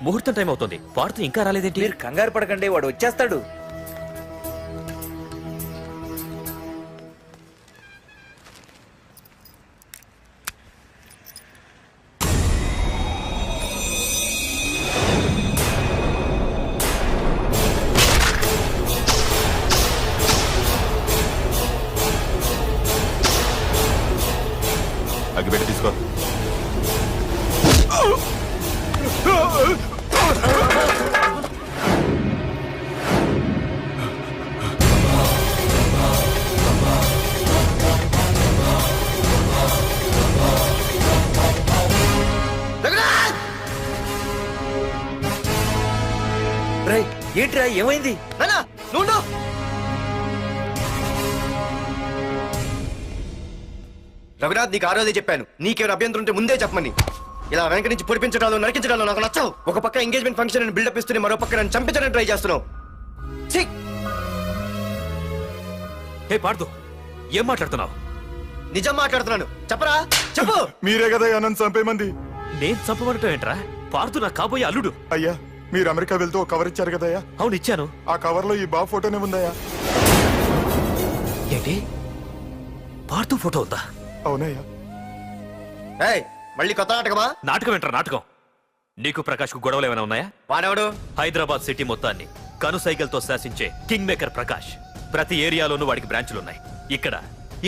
ముహూర్తం టైం అవుతుంది. పార్థు ఇంకా రాలేదేంటి? మీరు కంగారు పడకండి, వాడు వచ్చేస్తాడు. అగ్గిపెట్టి తీసుకో. ఏంట్రా ఏమైంది? రఘునాథ్, నీకు ఆ రోజే చెప్పాను, నీకేమైనా అభ్యంతరం ఉంటే ముందే చెప్పమని. ఇలా వెనక నుంచి పొడిపించడాలు నరికించడాలు నాకు నచ్చవు. ఒక పక్క ఎంగేజ్మెంట్ ఫంక్షన్ అని బిల్డప్ ఇస్తూనే మరో పక్క నన్ను చంపించడానికి ట్రై చేస్తున్నావు. హే పార్థు, ఏం మాట్లాడుతున్నావు? నిజం మాట్లాడుతున్నాను, చెప్పరా చెప్పు. మీరే కదా నన్ను చంపేమంది. నేను చంపమంటావు ఏంట్రా? పార్థు నా కాబోయే అల్లుడు. అయ్యా, మీరు అమెరికా వెళ్తూ ఒక కవర్ ఇచ్చారు కదయ్యా. అవును ఇచ్చాను. ఆ కవర్ లో ఈ బాబు ఫోటోనే ఉందయ్యా. ఏంటి? పార్థు ఫోటో ఉందా? అవునయ్యా. మళ్ళీ కొత్త నాటకమా? నాటకం ఏంట్రా నాటకం? నీకు ప్రకాష్ కు గొడవలు ఏమైనా ఉన్నాయా? వాడెవడు? హైదరాబాద్ సిటీ మొత్తాన్ని కను సైకిల్తో శాసించే కింగ్ మేకర్ ప్రకాష్. ప్రతి ఏరియాలోనూ వాడికి బ్రాంచులున్నాయి.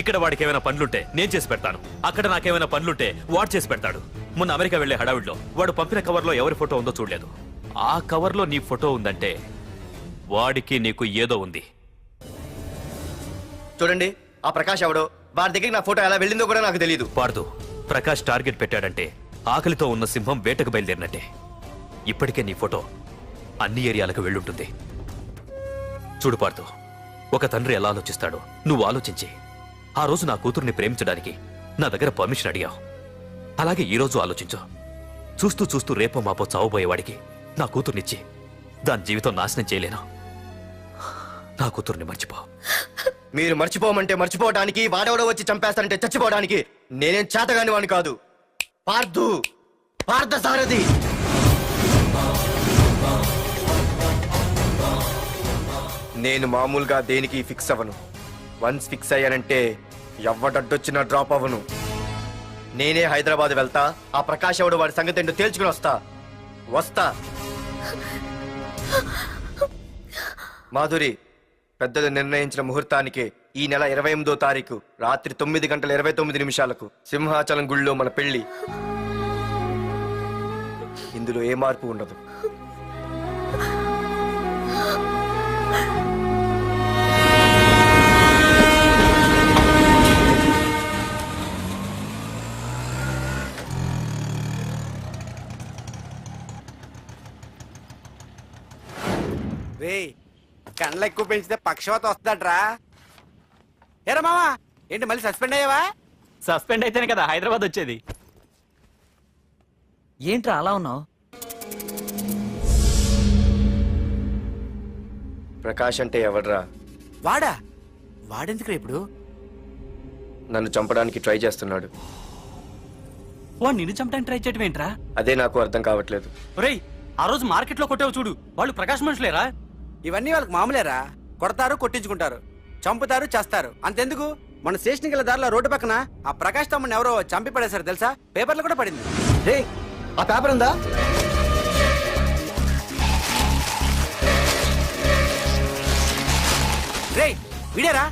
ఇక్కడ వాడికి ఏమైనా పనులుంటే నేను చేసి పెడతాను. అక్కడ నాకేమైనా పనులుంటే వాడు చేసి పెడతాడు. మొన్న అమెరికా వెళ్లే హడావిడిలో వాడు పంపిన కవర్లో ఎవరి ఫోటో ఉందో చూడలేదు. ఆ కవర్లో నీ ఫోటో ఉందంటే వాడికి నీకు ఏదో ఉంది. చూడండి, ఆ ప్రకాష్ ఎవడో, వాడి దగ్గరికి నా ఫోటో ఎలా వెళ్ళిందో కూడా నాకు తెలియదు. పార్థు, ప్రకాష్ టార్గెట్ పెట్టాడంటే ఆకలితో ఉన్న సింహం వేటకు బయలుదేరినట్టే. ఇప్పటికే నీ ఫోటో అన్ని ఏరియాలకు వెళ్ళుంటుంది. చూడు పార్థు, ఒక తండ్రి ఎలా ఆలోచిస్తాడో నువ్వు ఆలోచించి ఆ రోజు నా కూతుర్ని ప్రేమించడానికి నా దగ్గర పర్మిషన్ అడిగావు. అలాగే ఈ రోజు ఆలోచించు. చూస్తూ చూస్తూ రేపో మాపో చావబోయేవాడికి నా కూతుర్నిచ్చి దాని జీవితం నాశనం చేయలేను. నా కూతుర్ని మర్చిపో. మీరు మర్చిపోమంటే మర్చిపోవడానికి, వాడెవడో వచ్చి చంపేస్తానంటే చచ్చిపోవడానికి నేనేం చేతగాని వాడిని కాదు. పార్థసారథి. నేను మామూలుగా దేనికి ఫిక్స్ అవ్వను. వన్స్ ఫిక్స్ అయ్యానంటే ఎవ్వడడ్డొచ్చినా డ్రాప్ అవ్వను. నేనే హైదరాబాద్ వెళ్తా, ఆ ప్రకాష్ ఎవడు వాడి సంగతి ఏంటో తేల్చుకుని వస్తా. మాధురి, పెద్దలు నిర్ణయించిన ముహూర్తానికి ఈ నెల 28వ తారీఖు రాత్రి 9:29 సింహాచలం గుళ్ళో మన పెళ్లి. ఇందులో ఏ మార్పు ఉండదు. కండ్లు ఎక్కువ పెంచితే పక్షవాత వస్తాడ్రా. ఏరా మామా, ఏంటి మళ్ళీ సస్పెండ్ అయ్యావా? సస్పెండ్ అయితేనే కదా హైదరాబాద్ వచ్చేది. ఏంట్రా అలా ఉన్నావు? ప్రకాష్ అంటే ఎవడ్రా? వాడెందుకురా ఇప్పుడు? నన్ను చంపడానికి ట్రై చేస్తున్నాడు. వాడు నిన్ను చంపడానికి ట్రై చేయటం ఏంట్రా? అదే నాకు అర్థం కావట్లేదు. ఒరేయ్, ఆ రోజు మార్కెట్ లో కొట్టావు చూడు, వాళ్ళు ప్రకాష్ మనుషులేరా? ఇవన్నీ వాళ్ళకి మామూలేరా. కొడతారు, కొట్టించుకుంటారు, చంపుతారు, చేస్తారు. అంతెందుకు, మన స్టేషన్కి వెళ్ళే దారిలో రోడ్డు పక్కన ఆ ప్రకాష్ తమ్ముని ఎవరో చంపి పడేశారు తెలుసా? పేపర్లు కూడా పడింది. రే, ఆ పేపర్ ఉందా? రే విడేరా.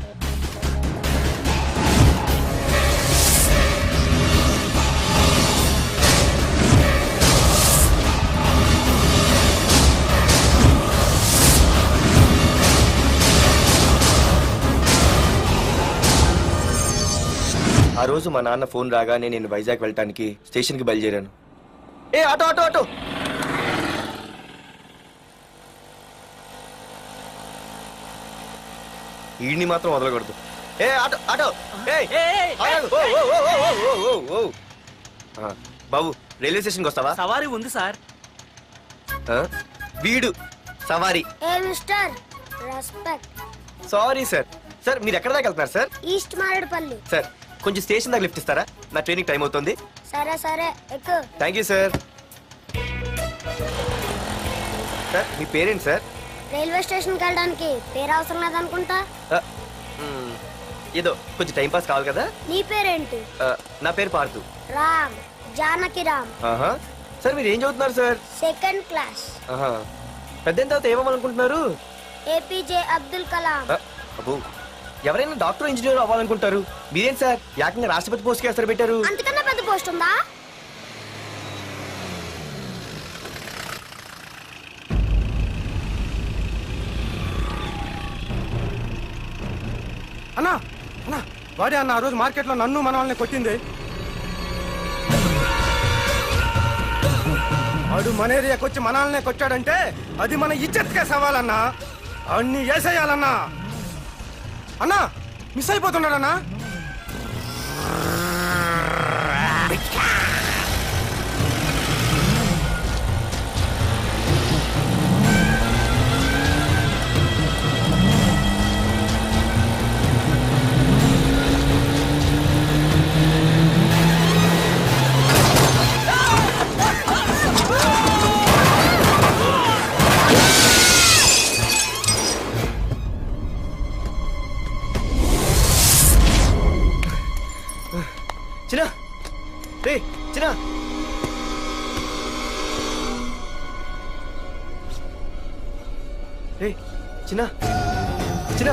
ఆ రోజు మా నాన్న ఫోన్ రాగానే నేను వైజాగ్ వెళ్ళటానికి స్టేషన్కి బయలుదేరాను. ఏ ఆటో ఆటో ఆటో! ఈడిని మాత్రం వదలకూడదు. ఏ ఆటో ఆటో! బాబు, రైల్వే స్టేషన్కి వస్తావా? సవారీ ఉంది సార్. వీడు సవారీ. Sorry sir. సార్, మీరు ఎక్కడ దాకా వెళ్తున్నారు సార్? ఈస్ట్ మారేడుపల్లి. సార్, కొంచెం స్టేషన్ దాకా లిఫ్ట్ ఇస్తారా? నా ట్రైనింగ్ టైం అవుతుంది. సరే సరే ఎక్కు. Thank you sir. సార్ మీ పేరేంటి సార్? రైల్వే స్టేషన్కి వెళ్ళడానికి పేరు అవసరం లేదనుకుంటా. ఏదో కొంచెం టైం పాస్ కావాలి కదా. నీ పేరేంటి? నా పేరు పార్థు. రామ్, జానకి రామ్. సార్ మీరు ఏం చదువుతున్నారు సార్? Second class. పెద్ద తర్వాత ఏమనుకుంటున్నారు? ఏపీజే అబ్దుల్ కలాం. అబ్బో, ఎవరైనా డాక్టర్ ఇంజనీర్ అవ్వాలనుకుంటారు, మీరేం సార్ ఏకంగా రాష్ట్రపతి పోస్ట్ కి ఎసరు పెట్టారు? అంతకన్నా పెద్ద పోస్ట్ ఉందా? అన్నా అన్నా వాడే అన్న ఆ రోజు మార్కెట్లో నన్ను మన వాళ్ళని కొట్టింది. వాడు మన ఏరియాకి వచ్చి మన వాళ్ళనే కొట్టాడంటే అది మన ఇజ్జత్కే సవాలన్నా. అన్ని వేసేయాలన్నా. అన్నా మిస్ అయిపోతున్నాడన్నా. చిన్న రే చిన్న రే చిన్న చిన్న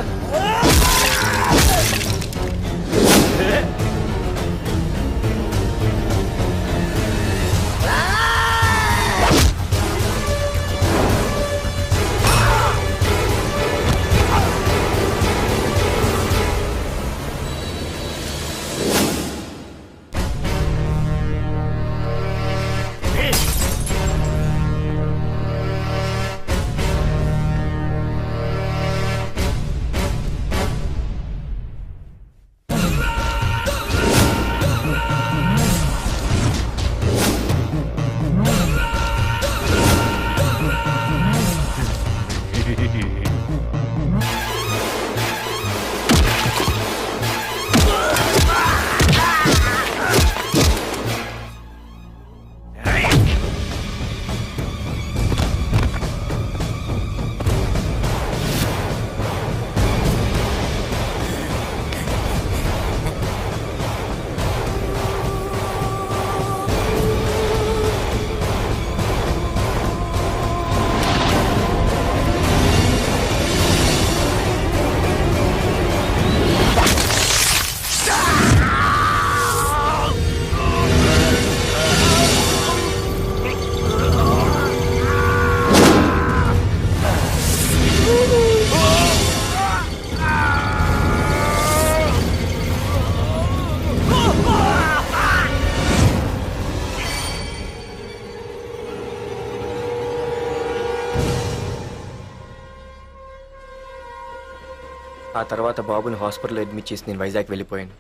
ఆ తర్వాత బాబుని హాస్పిటల్లో అడ్మిట్ చేసి నేను వైజాగ్ వెళ్ళిపోయాను.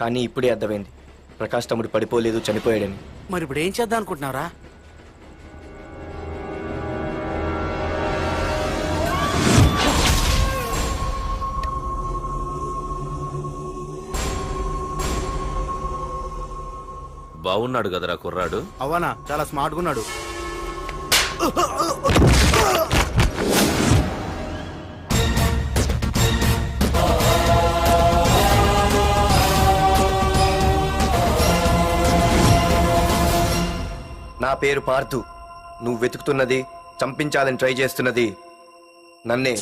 కానీ ఇప్పుడే అర్థమైంది ప్రకాష్ తమ్ముడు పడిపోలేదు, చనిపోయాడని. మరి ఇప్పుడు ఏం చేద్దాం అనుకుంటున్నారా? బాగున్నాడు కదరా కుర్రాడు. అవనా చాలా స్మార్ట్గా ఉన్నాడు. నా పేరు పార్థు. నువ్వు వెతుకుతున్నది, చంపించాలని ట్రై చేస్తున్నది నన్నే.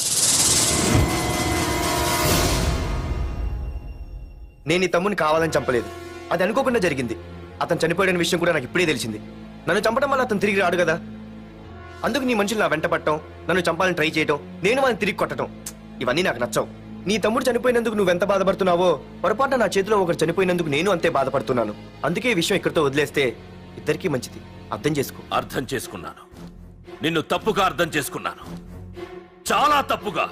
నేను ఈ తమ్ముని కావాలని చంపలేదు, అది అనుకోకుండా జరిగింది. అతను చనిపోయిన విషయం కూడా నాకు ఇప్పుడే తెలిసింది. నన్ను చంపడం వల్ల అతను తిరిగి రాడు కదా. అందుకు నీ మనుషులు నా వెంట పట్టడం, నన్ను చంపాలని ట్రై చేయడం, నేను వాళ్ళని తిరిగి కొట్టడం, ఇవన్నీ నాకు నచ్చవు. నీ తమ్ముడు చనిపోయినందుకు నువ్వెంత బాధపడుతున్నావో పొరపాటున నా చేతిలో ఒకరు చనిపోయినందుకు నేను అంతే బాధపడుతున్నాను. అందుకే ఈ విషయం ఇక్కడితో వదిలేస్తే ఇద్దరికీ మంచిది. అర్థం చేసుకో. అర్థం చేసుకున్నాను. నిన్ను తప్పుగా అర్థం చేసుకున్నాను, చాలా తప్పుగా.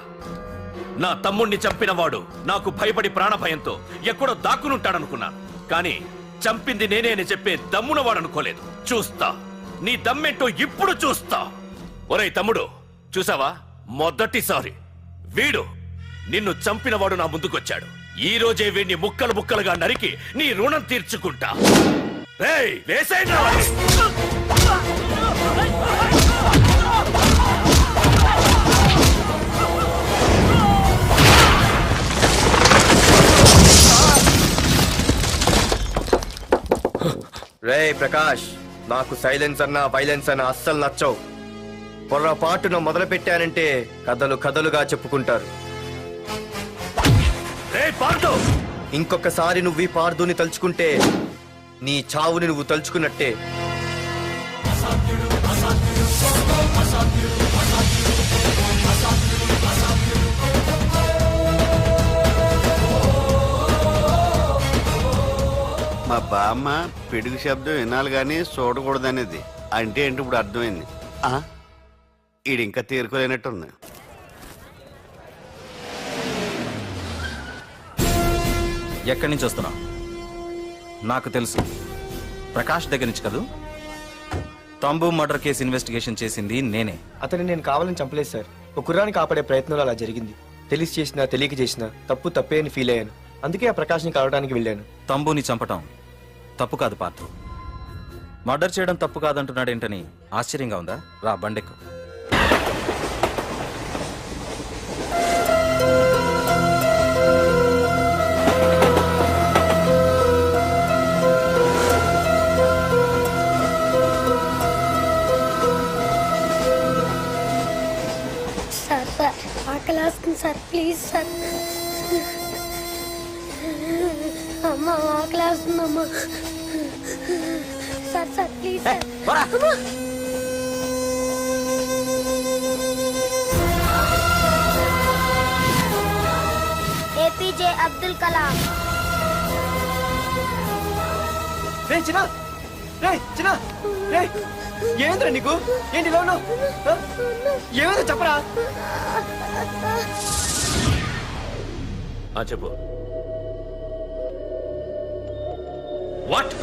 నా తమ్ముణ్ణి చంపినవాడు నాకు భయపడి ప్రాణభయంతో ఎక్కడో దాక్కునుంటాడనుకున్నాను. కానీ చంపింది నేనే అని చెప్పే దమ్మునవాడనుకోలేదు. చూస్తా, నీ దమ్మెంటో ఇప్పుడు చూస్తా. ఒరేయ్ తమ్ముడు, చూసావా, మొదటిసారి వీడు నిన్ను చంపినవాడు నా ముందుకొచ్చాడు. ఈ రోజే వీడిని ముక్కలు ముక్కలుగా నరికి నీ రుణం తీర్చుకుంటా. రేయ్, వేసేయండి. రే ప్రకాష్, నాకు సైలెన్స్ అన్నా వైలెన్స్ అన్నా అస్సలు నచ్చవు. పొర్రపాటున మొదలు పెట్టానంటే కథలు కథలుగా చెప్పుకుంటారు. ఇంకొకసారి నువ్వు ఈ పార్దుని తలుచుకుంటే నీ చావుని నువ్వు తలుచుకున్నట్టే. మా బామ్మ పిడుగు శబ్దం వినాలి కానీ చూడకూడదనేది. అంటే ఏంటి ఇప్పుడు అర్థమైంది. ఈడు ఇంకా తీరుకోలేనట్టుంది. ఎక్కడి నుంచి వస్తున్నావు? నాకు తెలుసు, ప్రకాష్ దగ్గర నుంచి కదూ. తంబు మర్డర్ కేసు ఇన్వెస్టిగేషన్ చేసింది నేనే. అతన్ని నేను కావాలని చంపలేదు సార్. ఒక కుర్రాన్ని కాపాడే ప్రయత్నంలో అలా జరిగింది. తెలిసి చేసినా తెలియక చేసినా తప్పు తప్పే అని ఫీల్ అయ్యాను. అందుకే ఆ ప్రకాష్ని కలవడానికి వెళ్ళాను. తంబుని చంపటం తప్పు కాదు పార్థు. మర్డర్ చేయడం తప్పు కాదంటున్నాడేంటని ఆశ్చర్యంగా ఉందా? రా బండెక్కు. సార్ సార్ ఆకలి వస్తుంది సార్, ప్లీజ్ సార్. అమ్మ ఆకలి వస్తుందమ్మా. Sir sir please sir. అమ్మా. ఏపీజే అబ్దుల్ కలాం. ఏంద్రా నీకు? ఏంటి ఇలా ఉన్నావు? ఏమైందో చెప్పరా? చెప్పు. వాట్?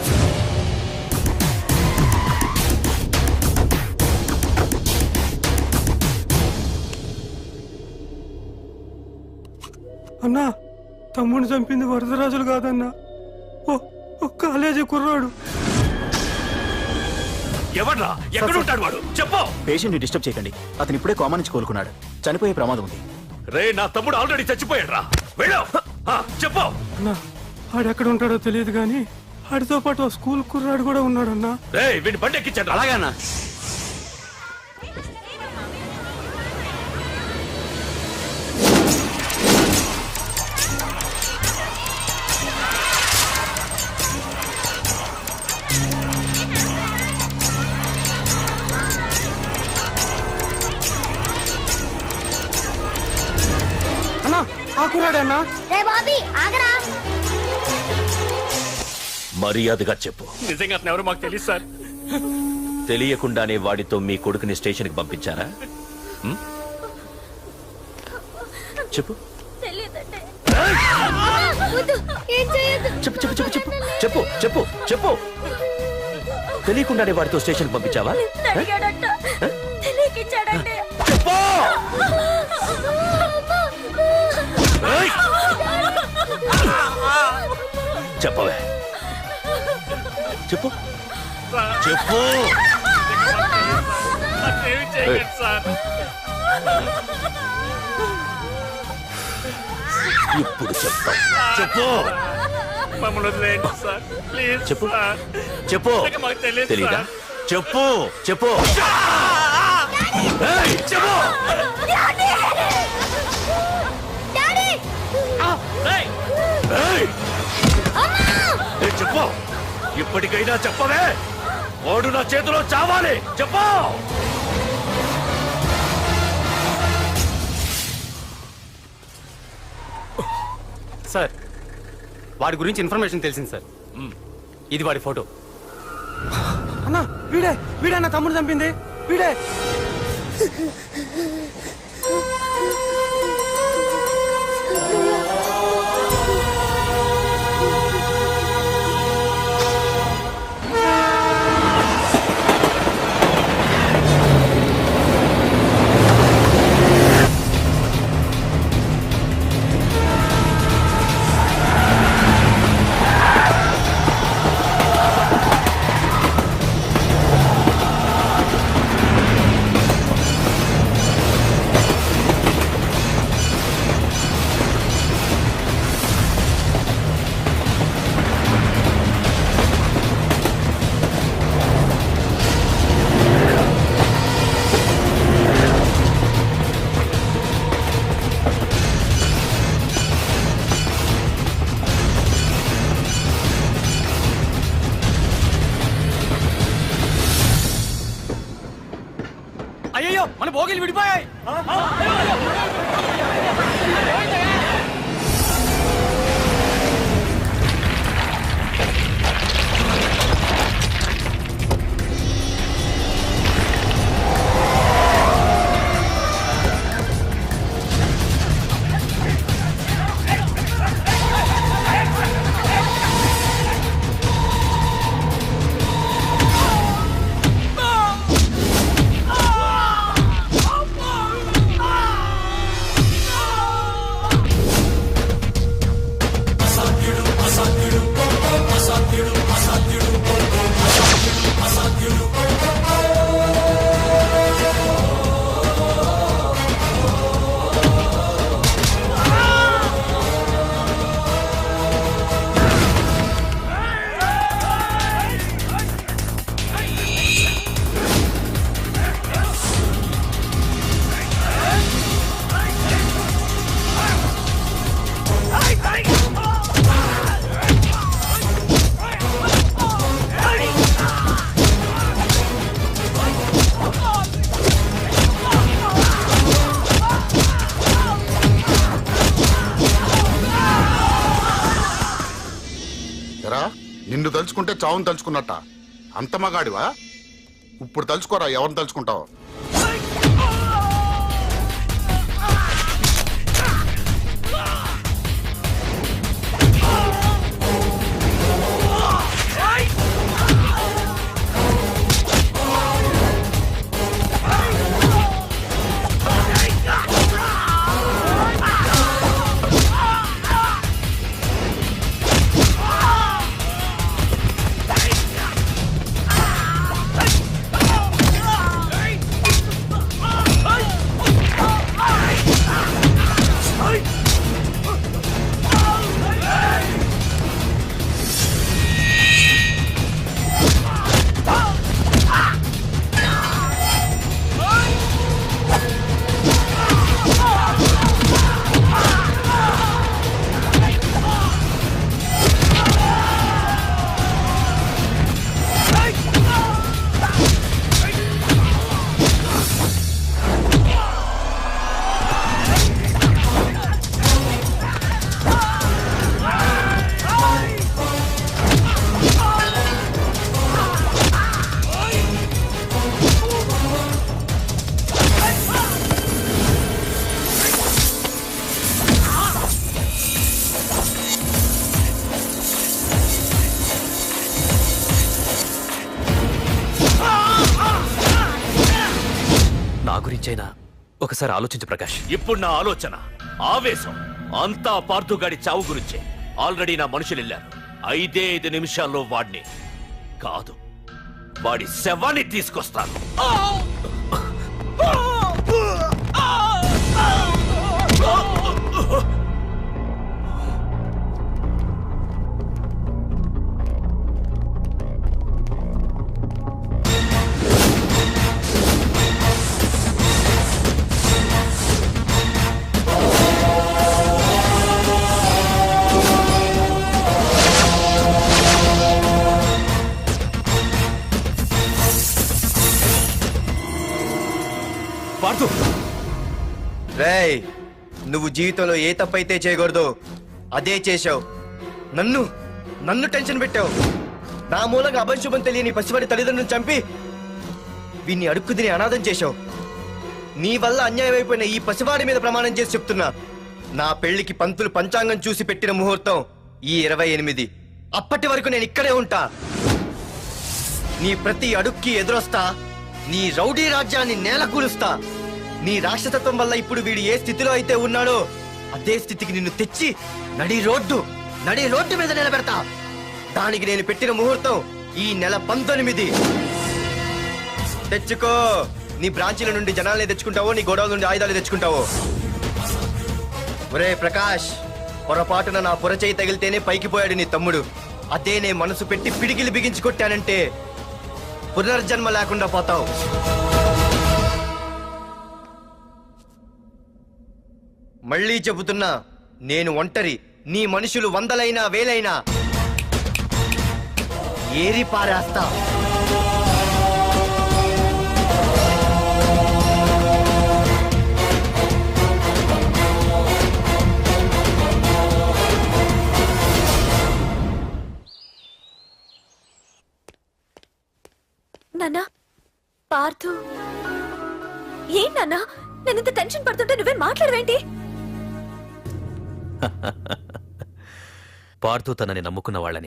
అన్నా, తమ్ముడిని చంపింది వరదరాజులు కాదన్నా, ఓ కాలేజీ కుర్రాడు. ఎవడ్రా? ఎక్కడుంటాడు వాడు? చెప్పు. పేషెంట్ ని డిస్టర్బ్ చేయకండి. అతను ఇప్పుడే కోమా నుంచి కోలుకున్నాడు. చనిపోయే ప్రమాదం ఉంది. రే, నా తమ్ముడు ఆల్రెడీ చచ్చిపోయాడు రా. వెళ్ళు. చెప్పు. అన్నా, ఆడెక్కడ ఉంటాడో తెలియదు కానీ ఆడితో పాటు ఆ స్కూల్ కుర్రాడు కూడా ఉన్నాడన్నా. రే, వీడిని బండి ఎక్కించండి. అలాగేనా? అన్నా, ఆ కుర్రాడే అన్నా. రే బాబీ ఆగరా. మర్యాదగా చెప్పు. నిజంగా అతను ఎవరు మాకు తెలియదు సార్. తెలియకుండానే వాడితో మీ కొడుకుని స్టేషన్కి పంపించారా? చెప్పు. చెప్పు చెప్పు చెప్పు చెప్పు చెప్పు చెప్పు చెప్పు. తెలియకుండానే వాడితో స్టేషన్కి పంపించావా? చెప్పు. చెప్పవే. చెప్పు చెప్పు. ఇప్పుడు చెప్తా. చెప్పు. చెప్పు చెప్పు. తెలీదా? చెప్పు చెప్పు. చెప్పు. చెప్పు. ఇప్పటికైనా చెప్పవే. వాడు నా చేతిలో చావాలి. చెప్పు. సార్, వాడి గురించి ఇన్ఫర్మేషన్ తెలిసింది సార్. ఇది వాడి ఫోటో. అన్నా, వీడే నా తమ్ముడు చంపింది వీడే. అయ్యో మన భోగిలు విడిపోయాయి. నిన్ను తలుచుకుంటే చావును తలుచుకున్నట్ట. అంత మగాడివా? ఇప్పుడు తలుచుకోరా ఎవరిని తలుచుకుంటావు. గురించైనా ఒకసారి ఆలోచించు ప్రకాష్. ఇప్పుడు నా ఆలోచన, ఆవేశం అంతా పార్థుగాడి చావు గురించే. ఆల్రెడీ నా మనుషులు వెళ్ళారు. 5 నిమిషాల్లో వాడిని కాదు, వాడి శవాన్ని తీసుకొస్తాను. రేయ్, నువ్వు జీవితంలో ఏ తప్పైతే చేయకూడదు అదే చేశావు. నన్ను టెన్షన్ పెట్టావు. నా మూలంగా అభంశుభం తెలియని పసివాడి తల్లిదండ్రులను చంపి వీన్ని అడుక్కు తిని అనాథం చేశావు. నీ వల్ల అన్యాయం అయిపోయిన ఈ పసివాడి మీద ప్రమాణం చేసి చెప్తున్నా, నా పెళ్లికి పంతులు పంచాంగం చూసి పెట్టిన ముహూర్తం ఈ 28. అప్పటి వరకు నేను ఇక్కడే ఉంటా. నీ ప్రతి అడుక్కి ఎదురొస్తా. నీ రౌడీ రాజ్యాన్ని నేలకూలుస్తా. నీ రాక్షసత్వం వల్ల ఇప్పుడు వీడు ఏ స్థితిలో అయితే ఉన్నాడో అదే స్థితికి నిన్ను తెచ్చి నడి రోడ్డు మీద నిలబెడతా. దానికి నేను పెట్టిన ముహూర్తం ఈ నెల 19. తెచ్చుకో. నీ బ్రాంచీల నుండి జనాల్ని తెచ్చుకుంటావో, నీ గొడవల నుండి ఆయుధాలు తెచ్చుకుంటావో. ఒరే ప్రకాష్, పొరపాటున నా పొరచేయి తగిలితేనే పైకి పోయాడు నీ తమ్ముడు. అదే నే మనసు పెట్టి పిడికిలి బిగించి కొట్టానంటే పునర్జన్మ లేకుండా పోతావు. మళ్ళీ చెబుతున్నా, నేను ఒంటరి. నీ మనుషులు 100లైనా 1000లైనా ఏరి పారేస్తా. నాన్నా పార్థు ఏం నాన్నా నేను ఇంత టెన్షన్ పడుతుంటే నువ్వే మాట్లాడవేంటి? పార్థు తనని నమ్ముకున్న వాళ్ళని